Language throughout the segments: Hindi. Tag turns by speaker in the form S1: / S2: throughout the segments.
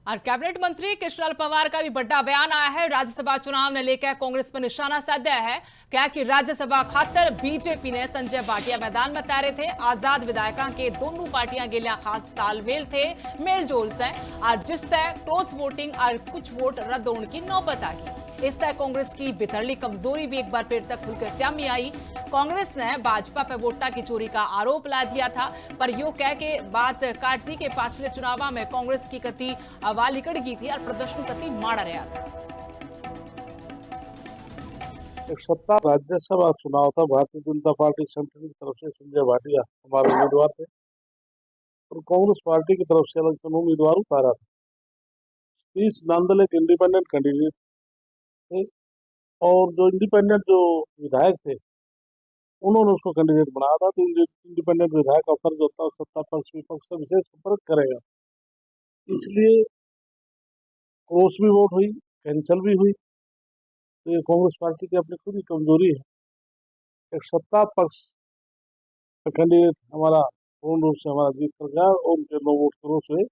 S1: और कैबिनेट मंत्री कृष्णलाल पंवार का भी बड़ा बयान आया है। राज्यसभा चुनाव ने लेकर कांग्रेस पर निशाना साधा है। क्या कि राज्यसभा खातर बीजेपी ने संजय भाटिया मैदान में उतारे थे। आजाद विधायकों के दोनों पार्टियां गिलिया खास तालमेल थे, मेलजोल से और जिस तय क्रॉस वोटिंग और कुछ वोट रद्द होने की नौबत आ गई। इस तरह कांग्रेस की बिथरली कमजोरी भी एक बार फिर तक खुलकर सामने आई। कांग्रेस ने भाजपा पर वोटा की चोरी का आरोप लगा दिया था, पर यो कह के बात काट दी कि पिछले चुनाव में कांग्रेस की कति आवाज लिकड़ गई थी और प्रदर्शन कति माड़ा रहा था।
S2: एक सत्ता राज्यसभा चुनाव था। भारतीय जनता पार्टी संगठन की तरफ से संजय भाटिया हमारे उम्मीदवार थे और कांग्रेस पार्टी की तरफ से इलेक्शन उम्मीदवार उतारा था। तीस नांदल एक इंडिपेंडेंट कैंडिडेट थे और जो इंडिपेंडेंट जो विधायक थे उन्होंने उसको कैंडिडेट बनाया था। तो इंडिपेंडेंट विधायक का फर्ज होता है सत्ता पक्ष विपक्ष से विशेष संपर्क करेगा, इसलिए क्रॉस भी वोट हुई, कैंसिल भी हुई। तो ये कांग्रेस पार्टी की अपनी खुद ही कमजोरी है। एक सत्ता पक्ष का कैंडिडेट हमारा पूर्ण रूप से हमारा जीत कर गया और उनके 9 वोट क्रॉस हुए,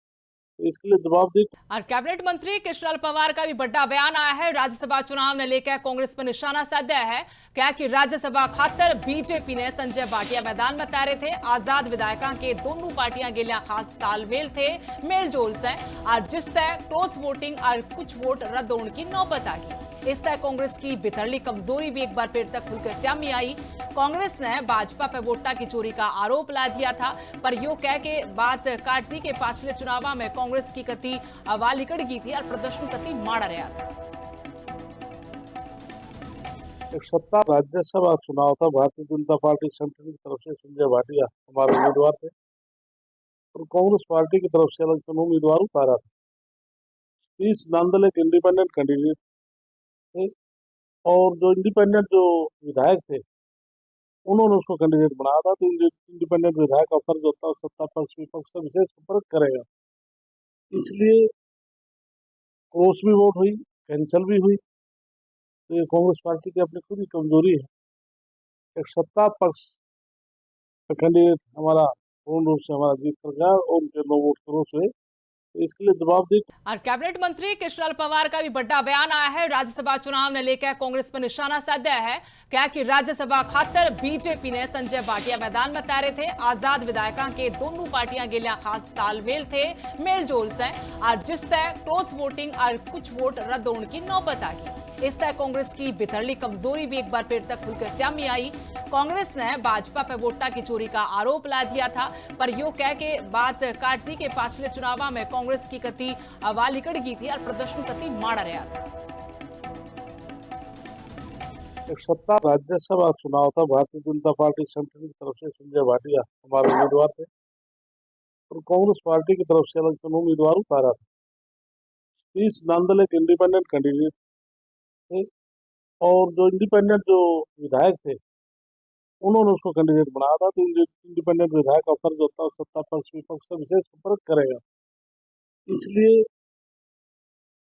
S2: तो इसके लिए जवाबदेही।
S1: और कैबिनेट मंत्री कृष्णलाल पंवार का भी बड़ा बयान आया है। राज्यसभा चुनाव ने लेकर कांग्रेस पर निशाना साधा है। क्या कि राज्यसभा खातर बीजेपी ने संजय भाटिया मैदान में उतारे थे। आजाद विधायकों के दोनों पार्टियां गिलिया खास तालमेल थे, मेलजोल से और जिस तय क्रॉस वोटिंग और कुछ वोट रद्द होने की नौबत आ गई। इस तरह कांग्रेस की बिथरली कमजोरी भी एक बार फिर तक खुलकर सामने आई। कांग्रेस ने भाजपा पर वोटा की चोरी का आरोप लगा दिया था, पर यो कह के बात काट दी कि पिछले चुनाव में कांग्रेस की कति आवाज लिकड़ गई थी और प्रदर्शन कति माड़ा रहा था।
S2: एक सत्ता राज्यसभा चुनाव था। भारतीय जनता पार्टी संगठन की तरफ से संजय भाटिया हमारे उम्मीदवार थे और कांग्रेस पार्टी की तरफ से इलेक्शन उम्मीदवार उतारा था। तीस नांदल एक इंडिपेंडेंट कैंडिडेट थे और जो इंडिपेंडेंट जो विधायक थे उन्होंने उसको कैंडिडेट बनाया था। तो इंडिपेंडेंट विधायक का फर्ज होता है सत्ता पक्ष विपक्ष से विशेष संपर्क करेगा, इसलिए क्रॉस भी वोट हुई, कैंसिल भी हुई। तो ये कांग्रेस पार्टी की अपनी खुद ही कमजोरी है। एक सत्ता पक्ष का कैंडिडेट हमारा पूर्ण रूप से हमारा जीत कर गया और उनके 9 वोट क्रॉस हुए, तो इसके लिए जवाबदेही।
S1: और कैबिनेट मंत्री कृष्णलाल पंवार का भी बड़ा बयान आया है। राज्यसभा चुनाव ने लेकर कांग्रेस पर निशाना साधा है। क्या कि राज्यसभा खातर बीजेपी ने संजय भाटिया मैदान में उतारे थे। आजाद विधायकों के दोनों पार्टियां गिलिया खास तालमेल थे, मेलजोल से और जिस तय क्रॉस वोटिंग और कुछ वोट रद्द होने की नौबत आ गई। इस तरह कांग्रेस की बिथरली कमजोरी भी एक बार फिर तक खुलकर सामने आई। कांग्रेस ने भाजपा पर वोटा की चोरी का आरोप लगा दिया था, पर यो कह के बात काट दी कि पिछले चुनाव में कांग्रेस की कति आवाज लिकड़ गई थी और प्रदर्शन कति माड़ा रहा था।
S2: एक सत्ता राज्यसभा चुनाव था। भारतीय जनता पार्टी संगठन की तरफ से संजय भाटिया हमारे उम्मीदवार थे और कांग्रेस पार्टी की तरफ से इलेक्शन उम्मीदवार उतारा था। तीस नांदल एक इंडिपेंडेंट कैंडिडेट थे और जो इंडिपेंडेंट जो विधायक थे उन्होंने उसको कैंडिडेट बनाया था। तो इंडिपेंडेंट विधायक का फर्ज होता है सत्ता पक्ष विपक्ष से विशेष संपर्क करेगा, इसलिए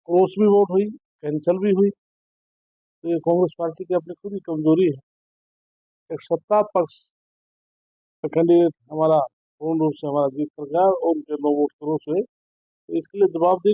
S2: क्रॉस भी वोट हुई, कैंसिल भी हुई। तो ये कांग्रेस पार्टी की अपनी खुद ही कमजोरी है। एक सत्ता पक्ष का कैंडिडेट हमारा पूर्ण रूप से हमारा जीत कर गया और उनके 9 वोट क्रॉस हुए, तो इसके लिए जवाबदेही।